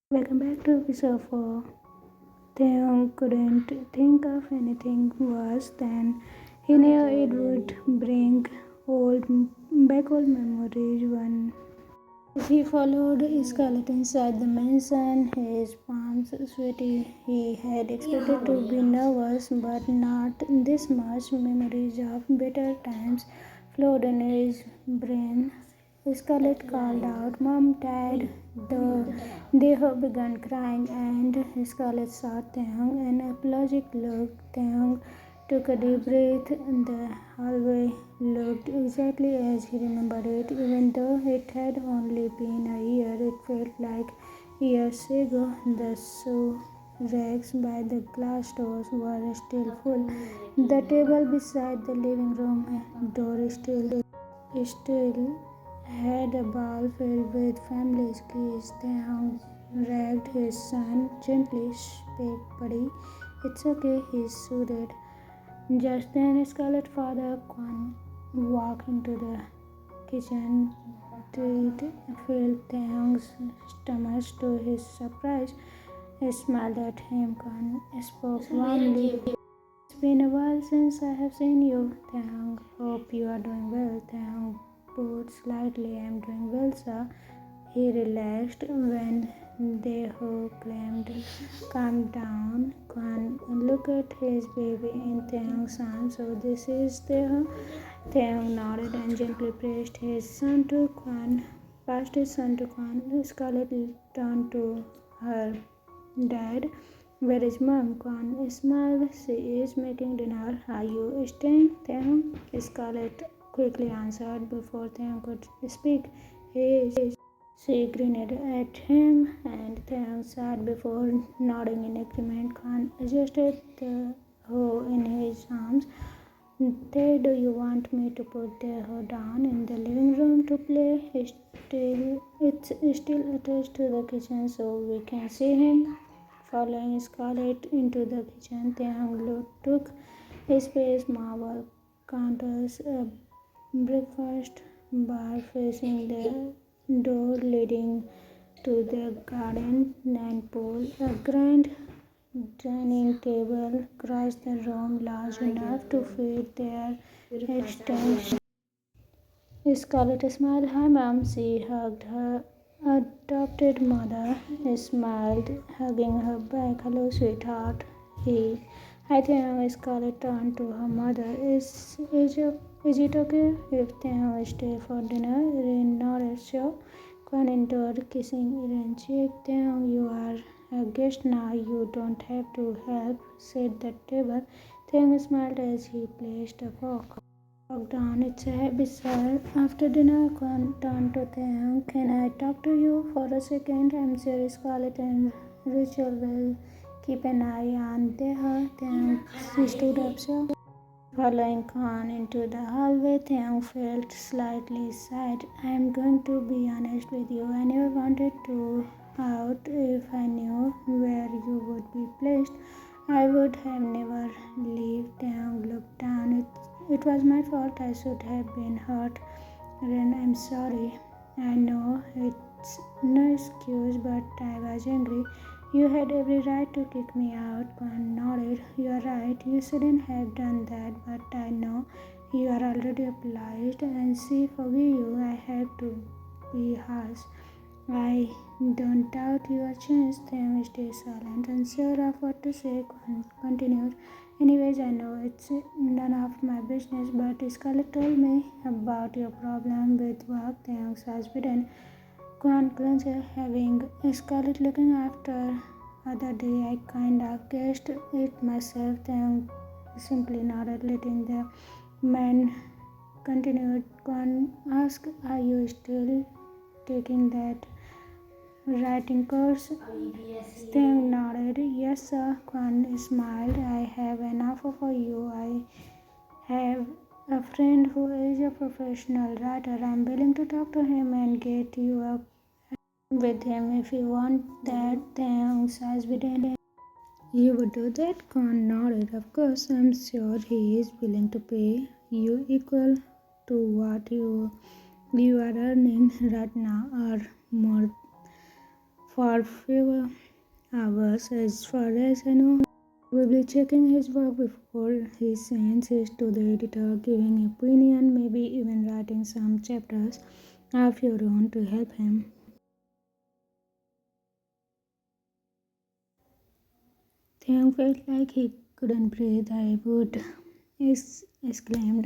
Welcome back to episode 4. Taehyung couldn't think of anything worse than he knew it would bring old memories. When he followed Scarlett inside the mansion, his palms sweaty. He had expected to be nervous, but not this much. Memories of better times flowed in his brain. Scarlett called out, "Mom, Dad." They have begun crying, and Scarlett saw Taehyung an apologetic look. Taehyung took a deep breath. The hallway looked exactly as he remembered it. Even though it had only been a year, it felt like years ago. The shoe racks by the glass doors were still full. The table beside the living room door still had a bowl filled with family's keys. Taehyung ragged his son gently. "Speak, buddy. It's okay," he soothed. Just then, Scarlett's father Kwan walked into the kitchen. It filled Taehyung's stomach. To his surprise, he smiled at him. Kwan spoke warmly. "It's been a while since I have seen you, Taehyung. Hope you are doing well." Taehyung bowed slightly. "I'm doing well, sir." He relaxed when Taehyung claimed, "Calm down, Kwan. Look at his baby in Taehyung's arms. So this is Taehyung." Taehyung nodded and gently pressed his son to Kwan. Passed his son to Kwan. Scarlett turned to her dad. "Where is Mom?" Kwan smiled. "She is making dinner. Are you staying, Taehyung?" Scarlett quickly answered before Taehyung could speak. "He is." She grinned at him, and Taehyung sat before nodding in agreement. Kwan adjusted the hoe in his arms. "Tay, do you want me to put the hoe down in the living room to play? It's still attached to the kitchen so we can see him." Following Scarlett into the kitchen, Taehyung took his space. Marble counters, a breakfast bar facing the door leading to the garden and pool, a grand dining table across the room large enough to fit their extended. Scarlett smiled. "Hi, Mom." She hugged her adopted mother, smiled, hugging her back. "Hello, sweetheart." Hi, Taehyung. Scarlett turned to her mother. Is it okay if Taehyung stay for dinner?" Erin nodded. "Sure." Kwan entered, kissing Erin's cheek. "Taehyung, you are a guest now. You don't have to help set the table." Taehyung smiled as he placed a fork down. "It's a habit, sir." After dinner, Kwan turned to Taehyung. "Can I talk to you for a second? I'm sure Scarlett and Rachel will keep an eye on Taehyung." She stood up, sure. Following Kwan into the hallway, Taehyung felt slightly sad. "I'm going to be honest with you. I never wanted to out. If I knew where you would be placed, I would have never left." Taehyung looked down. It was my fault. I should have been hurt. Ren, I'm sorry. I know it's no excuse, but I was angry. You had every right to kick me out." Kwan nodded. "You're right. You shouldn't have done that, but I know you are already obliged, and she forgive you. I have to be harsh. I don't doubt your chance." Taehyung stayed silent, unsure of what to say. Kwan continued. "Anyways, I know it's none of my business, but Scarlett told me about your problem with work." Taehyung's eyes widened. Kwan glanced, having Scarlett looking after other day. "I kind of guessed it myself." Taehyung simply nodded, letting the man continue. Kwan asked, "Are you still taking that writing course?" Taehyung nodded. "Yes, sir." Kwan smiled. "I have an offer for you. I have a friend who is a professional writer. I'm willing to talk to him and get you up with him if you want that." Taehyung's eyes widened. "You would do that?" Kwan nodded. "Of course. I'm sure he is willing to pay you equal to what you are earning right now or more for few hours. As far as I know, he will be checking his work before he sends it to the editor, giving opinion, maybe even writing some chapters of your own to help him. Taehyung felt like he couldn't breathe. I would exclaimed,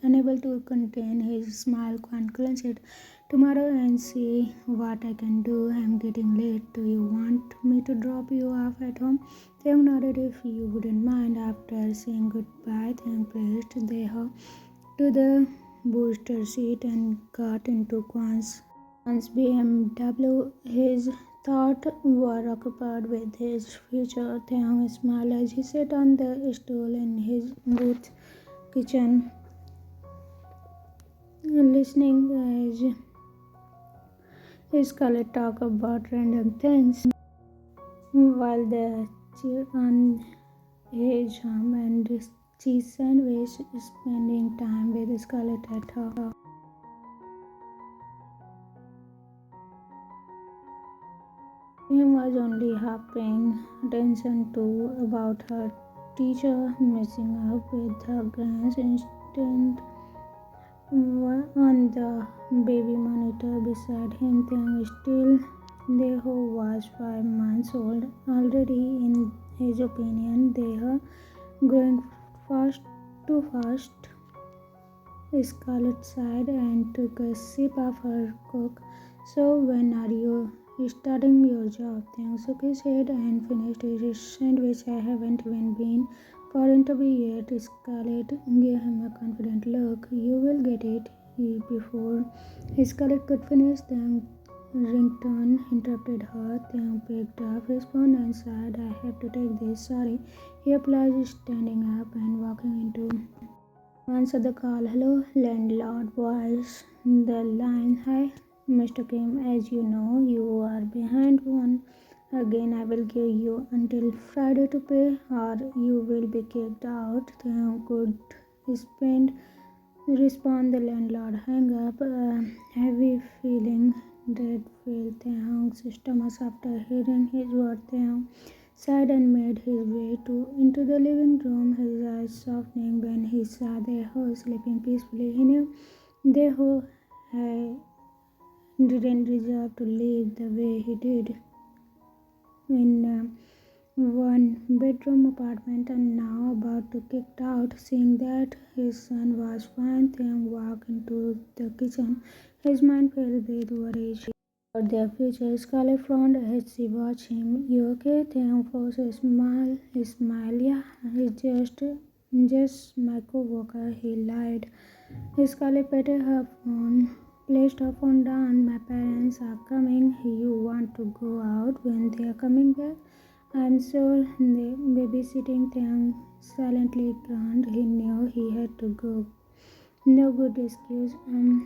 unable to contain his smile, and clenched. Tomorrow and see what I can do. I'm getting late. Do you want me to drop you off at home? Taehyung nodded if you wouldn't mind. After saying goodbye, Taehyung placed Deha to the booster seat and got into Kwan's BMW. His thoughts were occupied with his future. Taehyung smiled as he sat on the stool in his booth kitchen, listening as Scarlett talked about random things while the cheer on his ham and cheese sandwich, spending time with Scarlett at her. He was only half paying attention to about her teacher messing up with her grants instant on the baby monitor beside him. Taehyung still Deho was 5 months old already. In his opinion, Deho growing fast too fast. Scarlett sighed and took a sip of her coke. So when are you starting your job? Taehyung shook his head and finished his sandwich. I haven't even been for interview yet. Scarlett gave him a confident look. You will get it. Before Scarlett could finish, the ringtone interrupted her. Taehyung picked up his phone and said, I have to take this. Sorry. He apologized, standing up and walking into answer the call. Hello, landlord voice. The line. Hi, Mr. Kim. As you know, you are behind one. Again, I will give you until Friday to pay, or you will be kicked out. Taehyung could spend respond. The landlord hung up. A heavy feeling that filled Taehyung's stomach after hearing his word. Taehyung sighed and made his way into the living room, his eyes softening when he saw Deho sleeping peacefully. He knew Deho didn't deserve to live the way he did in a one-bedroom apartment, and now about to kicked out. Seeing that his son was fine, Taehyung walked into the kitchen, his mind filled with worry about their future. Scarlett frowned as she watched him. You okay? Taehyung forced a smile. Yeah, he's just my co-worker. He lied. Scarlett patted her phone, placed her phone down. My parents are coming. You want to go out when they are coming back? I'm sure the babysitting. Taehyung silently groaned. He knew he had to go. No good excuse.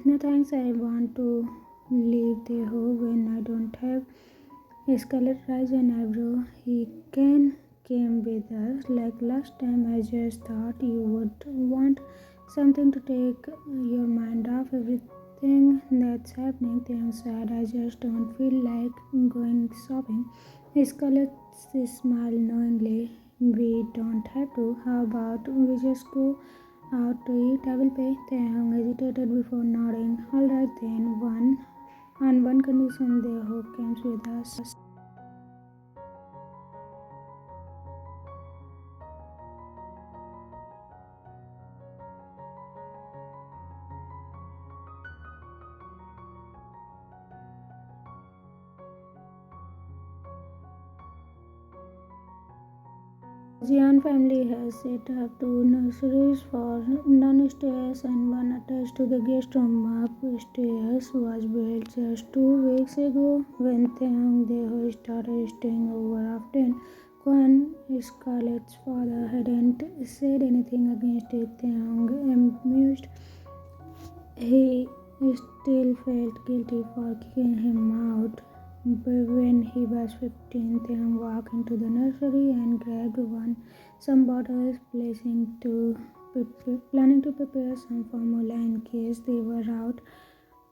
No thanks. I want to leave Deho when I don't have. Scarlett raised an eyebrow. He came with us like last time. I just thought you would want something to take your mind off everything that's happening. Taehyung said, I just don't feel like going shopping. Scarlett smiled knowingly. We don't have to. How about we just go out to eat? I will pay. Taehyung hesitated before nodding. Alright then, on one condition, Deho comes with us. Jian family has set up two nurseries for downstairs and one attached to the guest room. Upstairs was built just 2 weeks ago. When Taehyung Deho started staying over often, Kwan, Scarlett's father, hadn't said anything against it. Taehyung amused. He still felt guilty for kicking him out. But when he was 15, Taehyung walked into the nursery and grabbed some bottles, planning to prepare some formula in case they were out.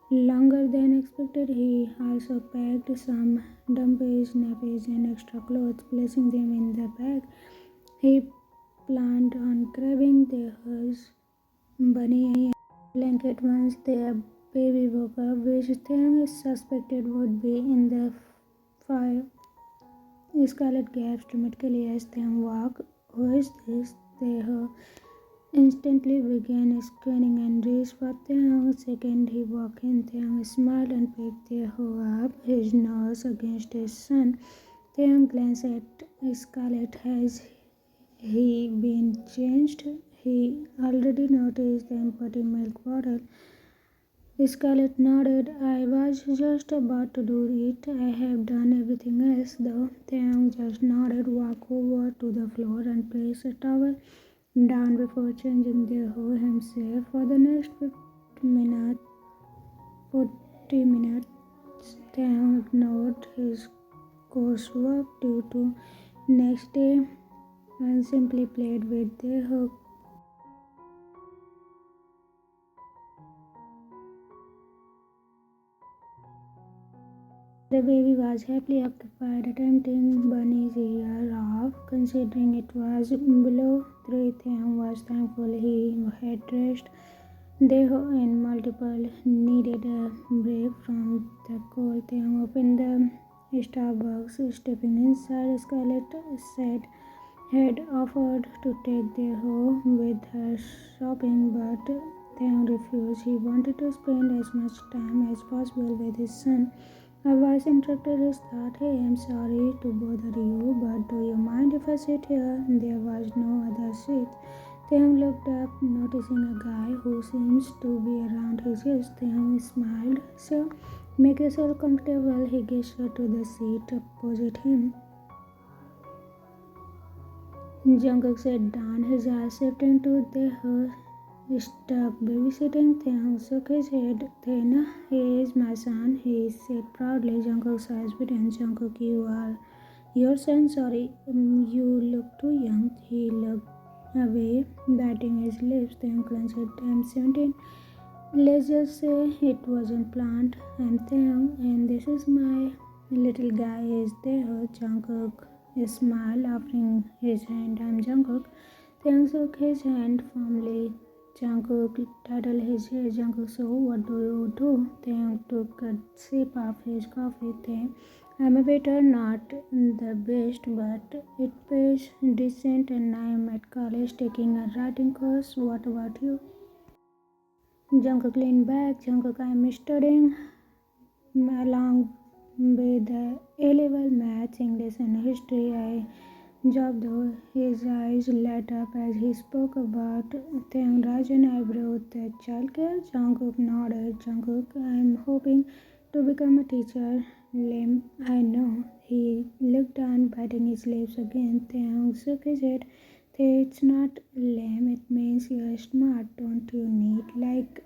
longer than expected. He also packed some dummies, nappies, and extra clothes, placing them in the bag. He planned on grabbing Taehyung's bunny and blanket once their baby woke up, which Taehyung suspected would be in the fire. Scarlet gasped dramatically as Taehyung walked. "Who is this?" Taehyung instantly began squinting and reached for Taehyung. Second he walked in, Taehyung smiled and picked Taehyung up, his nose against his son. Taehyung glanced at Scarlet. Has he been changed? He already noticed the empty milk bottle. Scarlet nodded. "I was just about to do it. I have done everything else, though." Taehyung just nodded, walked over to the floor, and placed a towel down before changing the whole himself. For the next 40 minutes, Taehyung ignored his coursework due to next day and simply played with the hook. The baby was happily occupied attempting Bunny's ear off. Considering it was below 3, Taehyung was thankful he had rest. They in multiple needed a break from the cold. Taehyung opened the Starbucks. Stepping inside, Scarlett said had offered to take the home with her shopping, but Taehyung refused. He wanted to spend as much time as possible with his son. A voice interrupted his thought. "Hey, I'm sorry to bother you, but do you mind if I sit here?" There was no other seat. Taehyung looked up, noticing a guy who seems to be around his age. Taehyung smiled. "Sure, make yourself comfortable." He gestured to the seat opposite him. Jungkook sat down, his eyes shifting to the stuck babysitting. Taehyung shook his head. "Then he is my son," he said proudly. Jungkook's eyes widened. "Jungkook, you are your son? Sorry, you look too young." He looked away, biting his lips. Taehyung clenched. "I'm 17. Let's just say it wasn't planned. I'm Taehyung, and this is my little guy is Taehyung." Jungkook smiled, offering his hand. "I'm Jungkook." Taehyung shook his hand firmly. Jungkook titled his hair. Jungkook, "So what do you do?" Taehyung took a sip of his coffee. "I'm a waiter, not the best, but it pays decent, and I'm at college taking a writing course. What about you?" Jungkook leaned back. "Jungkook, I'm studying along with the A-level maths, English, and history. I job though." His eyes lit up as he spoke about Taehyung raised an eyebrow. "The childcare?" Jungkook nodded. "Jungkook, I'm hoping to become a teacher." "Lame, I know." He looked down, biting his lips again. Taehyung shook his head. "It's not lame, it means you're smart. Don't you need like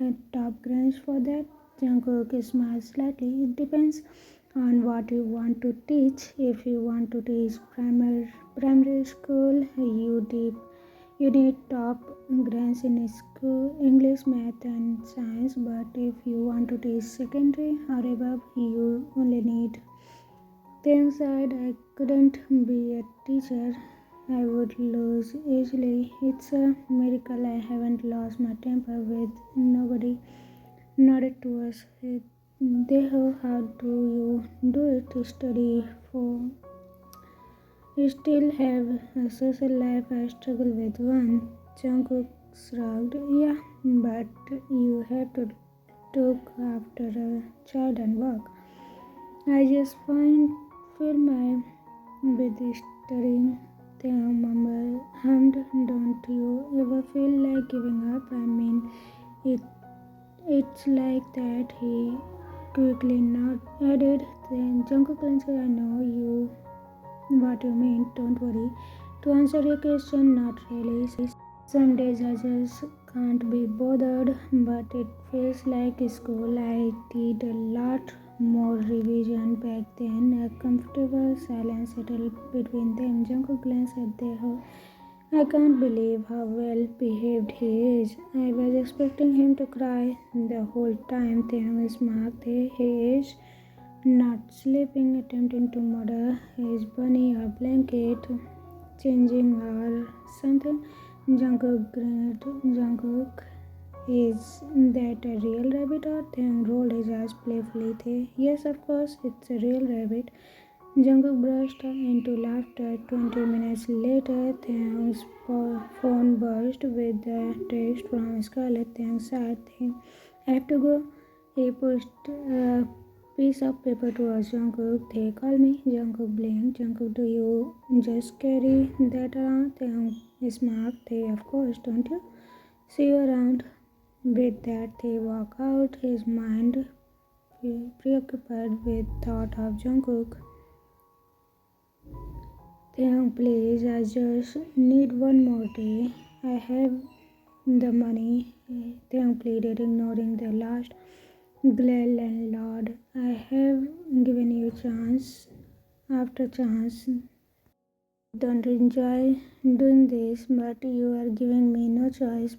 a top grades for that?" Jungkook smiled slightly. "It depends on what you want to teach. If you want to teach primary school, you need top grades in school, English, math, and science. But if you want to teach secondary or above, you only need." Taehyung sighed. "I couldn't be a teacher. I would lose easily. It's a miracle I haven't lost my temper with nobody." Nodded to us. How do you do it? Study for still have a social life. I struggle with one." Jungkook shrugged. "Yeah, but you have to look after a child and work." "I just feel my with studying." Taehyung hummed. "Don't you ever feel like giving up? I mean, it it's like that." He quickly added. Then Jungkook answered, "I know what you mean. Don't worry." To answer your question, not really. Some days I just can't be bothered, but it feels like school. I did a lot more revision back then. A comfortable silence settled between them. Jungkook glanced at the I can't believe how well behaved he is. I was expecting him to cry the whole time. Taehyung smirked. He is not sleeping, attempting to murder his bunny or blanket, changing or something. Jungkook grinned. Jungkook, is that a real rabbit? Or Taehyung rolled his eyes playfully. Yes, of course, it's a real rabbit. Jungkook burst into laughter. 20 minutes later, Taehyung's phone burst with a text from Scarlett. Taehyung sighed. I have to go. He pushed a piece of paper towards Jungkook. They call me. Jungkook blinked. Jungkook, do you just carry that around? Taehyung smirked. Of course, don't you? See you around. With that, they walk out, his mind preoccupied with thought of Jungkook. Taehyung, please, I just need one more day. I have the money. Taehyung pleaded, ignoring the last glare. Landlord, I have given you chance after chance. Don't enjoy doing this, but you are giving me no choice.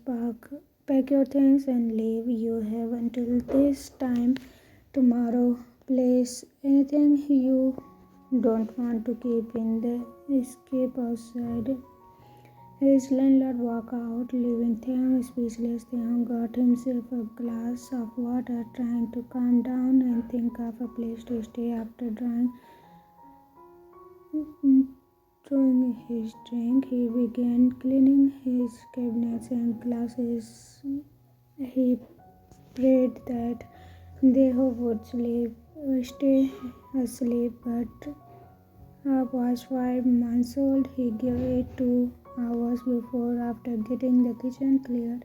Pack your things and leave. You have until this time tomorrow. Place anything you don't want to keep in the escape outside. His landlord walked out, leaving Taehyung speechless. Taehyung got himself a glass of water, trying to calm down and think of a place to stay after throwing his drink. He began cleaning his cabinets and glasses. He prayed that Deho would stay asleep, but was 5 months old. He gave it 2 hours before, after getting the kitchen cleared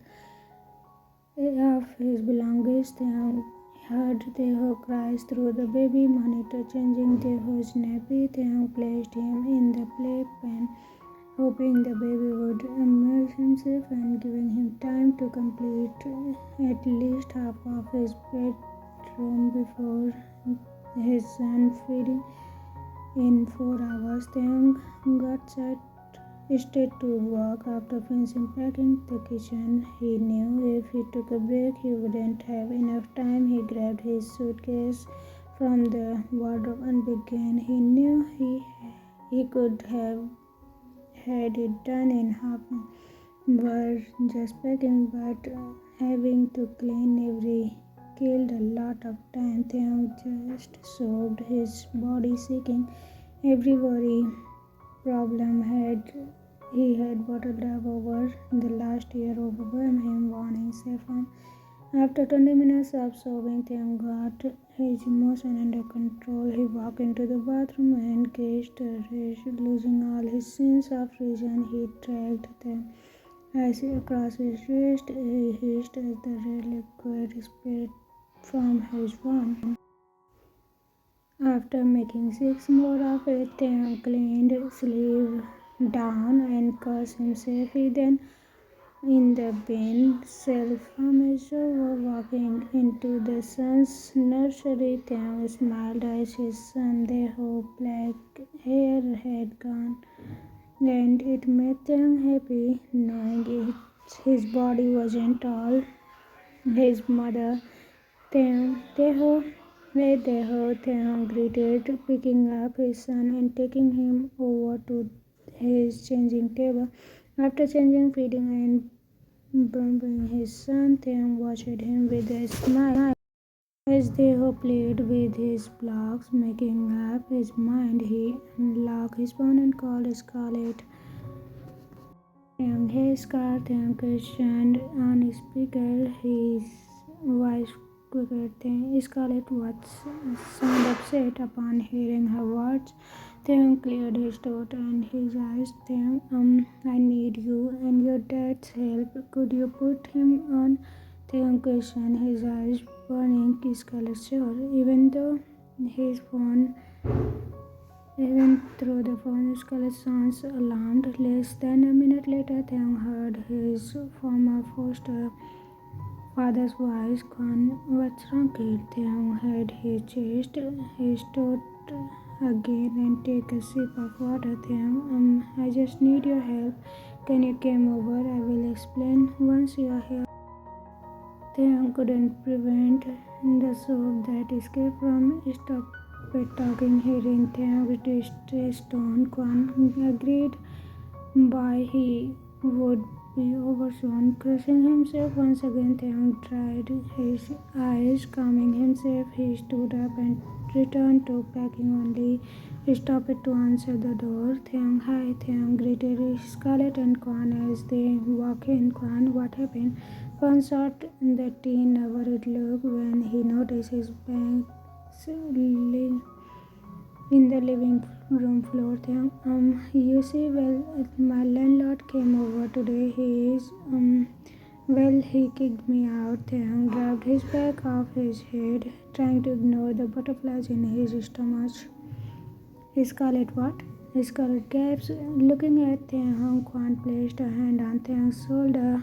of his belongings. Taehyung heard Taehyung cries through the baby monitor. Changing Taehyung's nappy, Taehyung placed him in the playpen, hoping the baby would amuse himself and giving him time to complete at least half of his bedroom before his son feeding in 4 hours. Taehyung got straight to work. After finishing packing the kitchen, he knew if he took a break, he wouldn't have enough time. He grabbed his suitcase from the wardrobe and began. He knew he could have had it done in half an hour just packing, but having to clean every killed a lot of time. Taehyung just soaked his body, seeking every worry problem he had bottled up over the last year overwhelmed him, warning Saffron. After 20 minutes of sobbing, Taehyung got his emotion under control. He walked into the bathroom and kissed Rish, losing all his sense of reason. He dragged the ice across his wrist. He hissed as the liquid spurted from his wound. After making 6 more of it, Taehyung cleaned sleeve down and cursed himself. He then in the bin self-measure walking into the son's nursery. Taehyung smiled as his son, their whole black hair had gone, and it made Taehyung happy knowing his body wasn't all his mother. Taehyung greeted, picking up his son and taking him over to his changing table. After changing, feeding, and bumping his son, Taehyung watched him with a smile. As Deho played with his blocks, making up his mind, he unlocked his phone and called Scarlett. Taehyung, hey Scar, Taehyung questioned on speaker, his voice quicker. Scarlett was sound upset upon hearing her words. Taehyung cleared his throat and his eyes. Taehyung, I need you and your dad's help. Could you put him on? Taehyung questioned, his eyes burning. Scarlett, sure. Even though the phone, Scarlett sounds alarmed. Less than a minute later, Taehyung heard his former foster father's voice. Kwan, what's wrong, kid? Taehyung had his chest. His throat again and take a sip of water. Taehyung, I just need your help. Can you come over? I will explain once you are here. Taehyung couldn't prevent the sob that escaped from stop talking. Hearing Taehyung's distressed tone, Kwan agreed by he would be over soon. Crushing himself once again, Taehyung dried his eyes. Calming himself, he stood up and returned to packing only. Stopped to answer the door. Taehyung, hi. Taehyung greeted Scarlett and Kwan as they walked in. Kwan, what happened? Kwan shot the teen a worried look when he noticed his bags in the living room floor. You see, well, my landlord came over today. He kicked me out. Taehyung grabbed his bag off his head, trying to ignore the butterflies in his stomach. Scarlet, what? Scarlet gasped, looking at Taehyung. Kwan placed a hand on Taehyung's shoulder.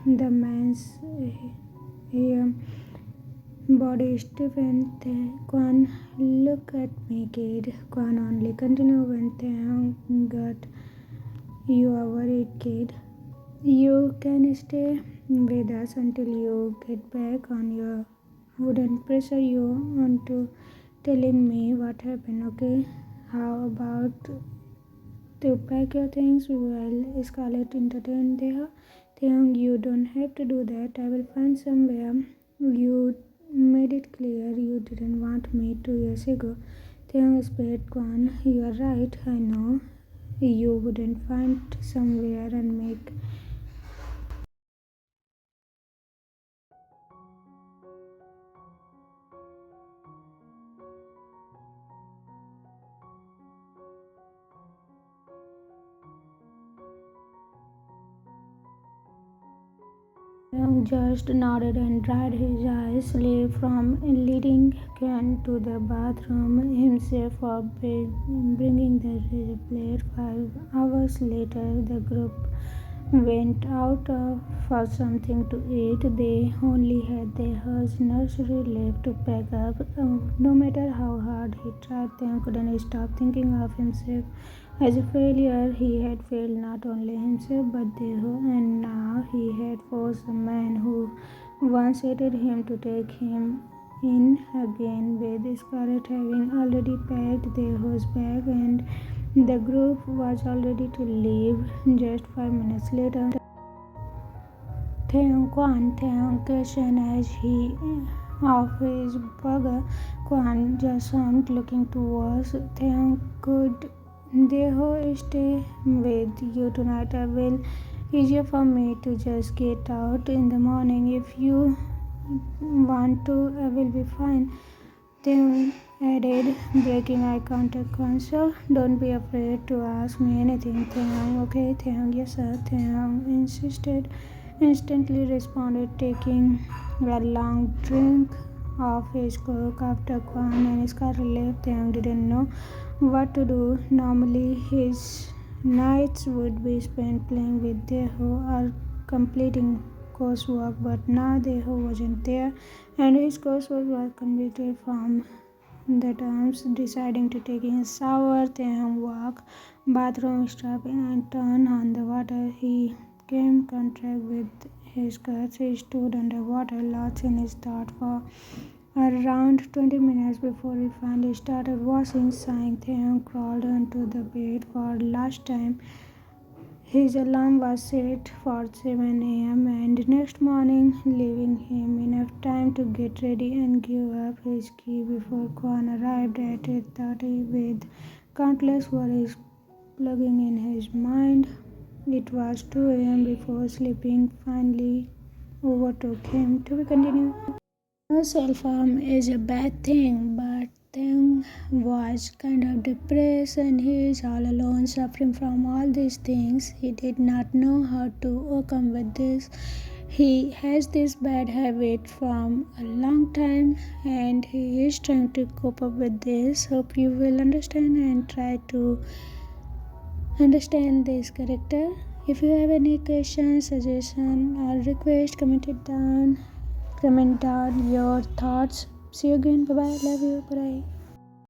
The man's body stiffened. Kwan, look at me, kid. Kwan only continued when Taehyung got, you are worried, kid. You can stay with us until you get back on your wouldn't pressure you onto telling me what happened, okay? How about to pack your things? Well, Scarlett entertained there. Taehyung, you don't have to do that. I will find somewhere. You made it clear you didn't want me 2 years ago. Taehyung spat. Kwan, you are right. I know you wouldn't find somewhere and make Taehyung just nodded and dried his eyes, left from leading Kwan to the bathroom himself for bringing the razor blade. 5 hours later, the group went out for something to eat. They only had their nursery left to pack up. No matter how hard he tried, Taehyung couldn't stop thinking of himself as a failure. He had failed not only himself but Taehyung, and now he had forced the man who once hated him to take him in again. With Scarlett having already packed Taehyung's bag and the group was all ready to leave. Just 5 minutes later, Taehyung questioned as he off his burger. Kwan just jumped, looking towards Taehyung. Could Taehyung stay with you tonight? I will. Easier for me to just get out in the morning. If you want to, I will be fine. Taehyung added, breaking eye contact. Kwan, sir, don't be afraid to ask me anything. Taehyung, okay. Taehyung, yes sir. Taehyung insisted. Instantly responded, taking a long drink of his coke. After Kwan and Scarlett left, Taehyung didn't know what to do. Normally, his nights would be spent playing with Taehyung or completing coursework, but now Taehyung wasn't there, and his coursework was completed from the terms. Deciding to taking a shower, Taehyung walked bathroom, stopping and turned on the water. He came contact with his guts. He stood underwater, lost in his thought for around 20 minutes before he finally started washing. Sighing, Taehyung crawled onto the bed for the last time. His alarm was set for 7 a.m. and next morning, leaving him enough time to get ready and give up his key before Kwan arrived at 8:30 with countless worries plugging in his mind. It was 2 a.m. before sleeping finally overtook him. To be continued. No self-harm is a bad thing, but Taehyung was kind of depressed and he is all alone suffering from all these things. He did not know how to overcome with this. He has this bad habit from a long time and he is trying to cope up with this. Hope you will understand and try to understand this character. If you have any questions, suggestion or request, comment down your thoughts. See you again. Bye bye. Love you. Bye.